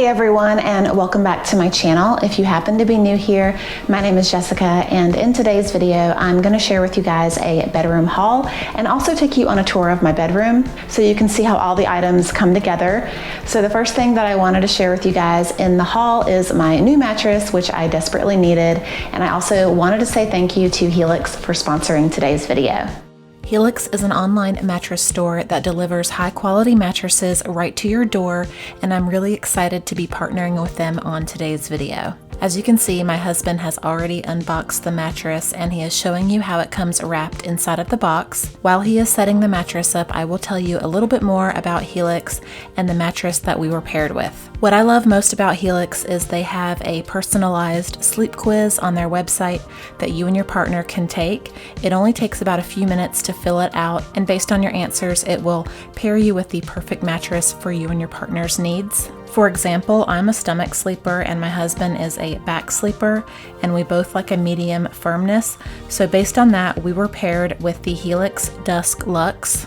Hey everyone, and welcome back to my channel. If you happen to be new here, my name is Jessica, and in today's video I'm going to share with you guys a bedroom haul and also take you on a tour of my bedroom so you can see how all the items come together. So the first thing that I wanted to share with you guys in the haul is my new mattress, which I desperately needed, and I also wanted to say thank you to Helix for sponsoring today's video. Helix is an online mattress store that delivers high-quality mattresses right to your door, and I'm really excited to be partnering with them on today's video. As you can see, my husband has already unboxed the mattress and he is showing you how it comes wrapped inside of the box. While he is setting the mattress up, I will tell you a little bit more about Helix and the mattress that we were paired with. What I love most about Helix is they have a personalized sleep quiz on their website that you and your partner can take. It only takes about a few minutes to fill it out, and based on your answers, it will pair you with the perfect mattress for you and your partner's needs. For example, I'm a stomach sleeper and my husband is a back sleeper, and we both like a medium firmness. So based on that, we were paired with the Helix Dusk Luxe.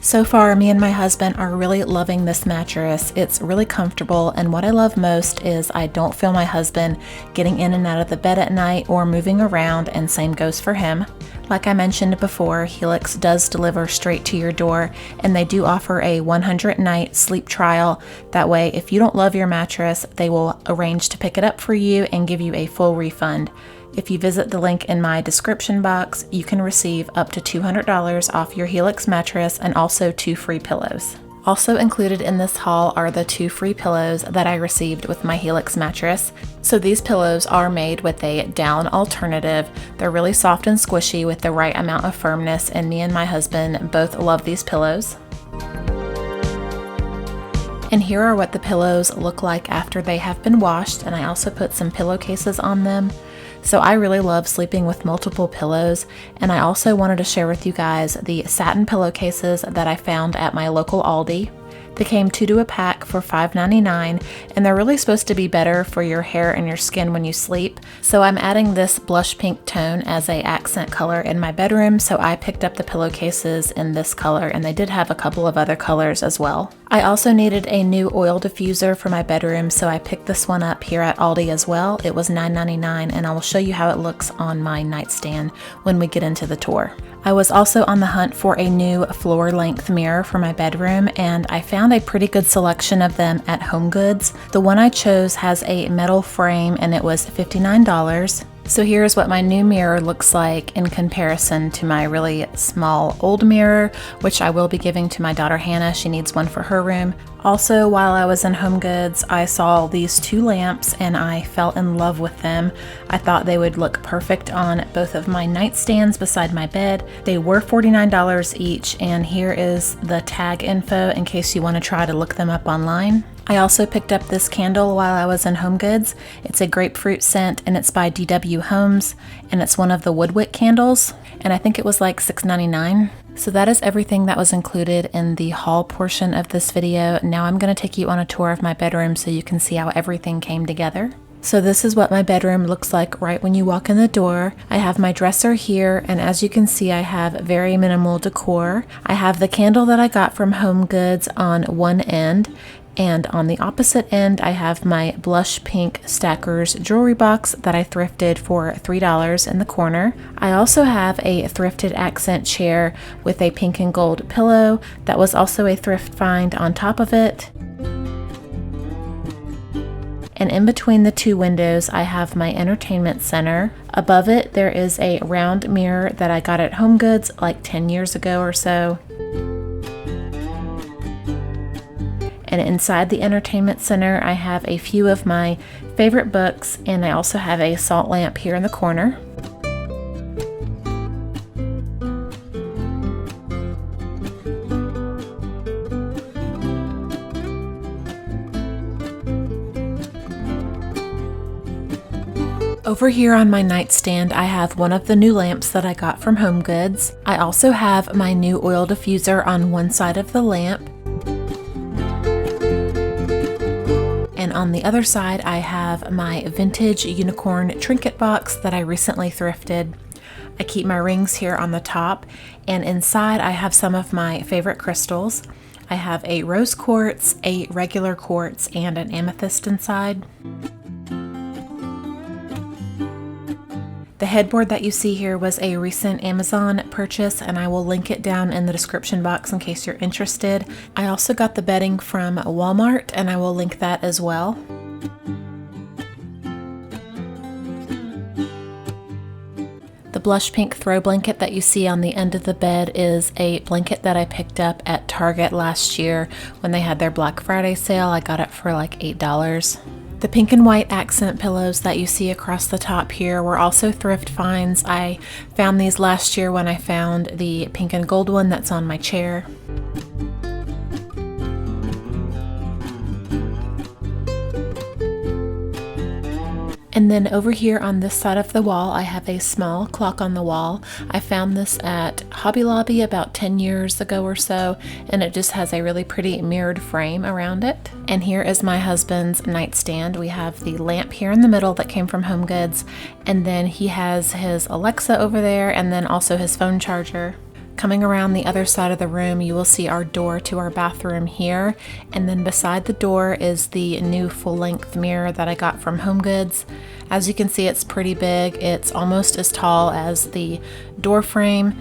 So far, me and my husband are really loving this mattress. It's really comfortable, and what I love most is I don't feel my husband getting in and out of the bed at night or moving around, and same goes for him. Like I mentioned before, Helix does deliver straight to your door, and they do offer a 100-night sleep trial. That way, if you don't love your mattress, they will arrange to pick it up for you and give you a full refund. If you visit the link in my description box, you can receive up to $200 off your Helix mattress and also 2 free pillows. Also included in this haul are the 2 free pillows that I received with my Helix mattress. So these pillows are made with a down alternative. They're really soft and squishy with the right amount of firmness, and me and my husband both love these pillows. And here are what the pillows look like after they have been washed, and I also put some pillowcases on them. So I really love sleeping with multiple pillows, and I also wanted to share with you guys the satin pillowcases that I found at my local Aldi. They came 2 to a pack for $5.99, and they're really supposed to be better for your hair and your skin when you sleep. So I'm adding this blush pink tone as an accent color in my bedroom, so I picked up the pillowcases in this color, and they did have a couple of other colors as well. I also needed a new oil diffuser for my bedroom, so I picked this one up here at Aldi as well. It was $9.99, and I will show you how it looks on my nightstand when we get into the tour. I was also on the hunt for a new floor-length mirror for my bedroom, and I found a pretty good selection of them at Homegoods. The one I chose has a metal frame, and it was $59. So here's what my new mirror looks like in comparison to my really small old mirror, which I will be giving to my daughter Hannah. She needs one for her room. Also, while I was in HomeGoods, I saw these 2 lamps and I fell in love with them. I thought they would look perfect on both of my nightstands beside my bed. They were $49 each, and here is the tag info in case you want to try to look them up online. I also picked up this candle while I was in HomeGoods. It's a grapefruit scent, and it's by DW Homes, and it's one of the woodwick candles, and I think it was like $6.99. So that is everything that was included in the haul portion of this video. Now I'm going to take you on a tour of my bedroom so you can see how everything came together. So this is what my bedroom looks like right when you walk in the door. I have my dresser here, and as you can see, I have very minimal decor. I have the candle that I got from HomeGoods on one end, and on the opposite end, I have my blush pink Stackers jewelry box that I thrifted for $3 in the corner. I also have a thrifted accent chair with a pink and gold pillow that was also a thrift find on top of it. And in between the 2 windows, I have my entertainment center. Above it, there is a round mirror that I got at HomeGoods like 10 years ago or so. And inside the entertainment center, I have a few of my favorite books, and I also have a salt lamp here in the corner. Over here on my nightstand, I have one of the new lamps that I got from HomeGoods. I also have my new oil diffuser on one side of the lamp. And on the other side, I have my vintage unicorn trinket box that I recently thrifted. I keep my rings here on the top, and inside I have some of my favorite crystals. I have a rose quartz, a regular quartz, and an amethyst inside. The headboard that you see here was a recent Amazon purchase, and I will link it down in the description box in case you're interested. I also got the bedding from Walmart, and I will link that as well. The blush pink throw blanket that you see on the end of the bed is a blanket that I picked up at Target last year when they had their Black Friday sale. I got it for like $8. The pink and white accent pillows that you see across the top here were also thrift finds. I found these last year when I found the pink and gold one that's on my chair. And then over here on this side of the wall, I have a small clock on the wall. I found this at Hobby Lobby about 10 years ago or so, and it just has a really pretty mirrored frame around it. And here is my husband's nightstand. We have the lamp here in the middle that came from HomeGoods, and then he has his Alexa over there, and then also his phone charger. Coming around the other side of the room, you will see our door to our bathroom here, and then beside the door is the new full-length mirror that I got from HomeGoods. As you can see, it's pretty big. It's almost as tall as the door frame.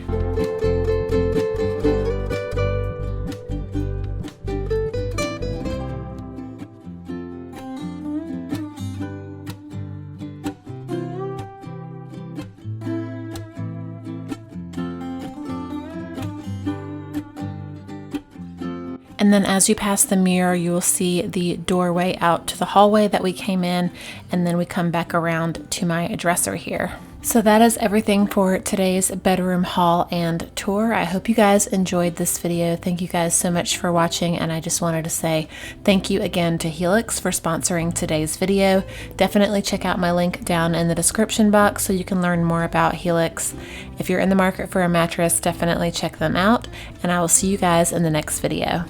And then as you pass the mirror, you will see the doorway out to the hallway that we came in, and then we come back around to my dresser here. So that is everything for today's bedroom haul and tour. I hope you guys enjoyed this video. Thank you guys so much for watching, and I just wanted to say thank you again to Helix for sponsoring today's video. Definitely check out my link down in the description box so you can learn more about Helix. If you're in the market for a mattress, definitely check them out, and I will see you guys in the next video.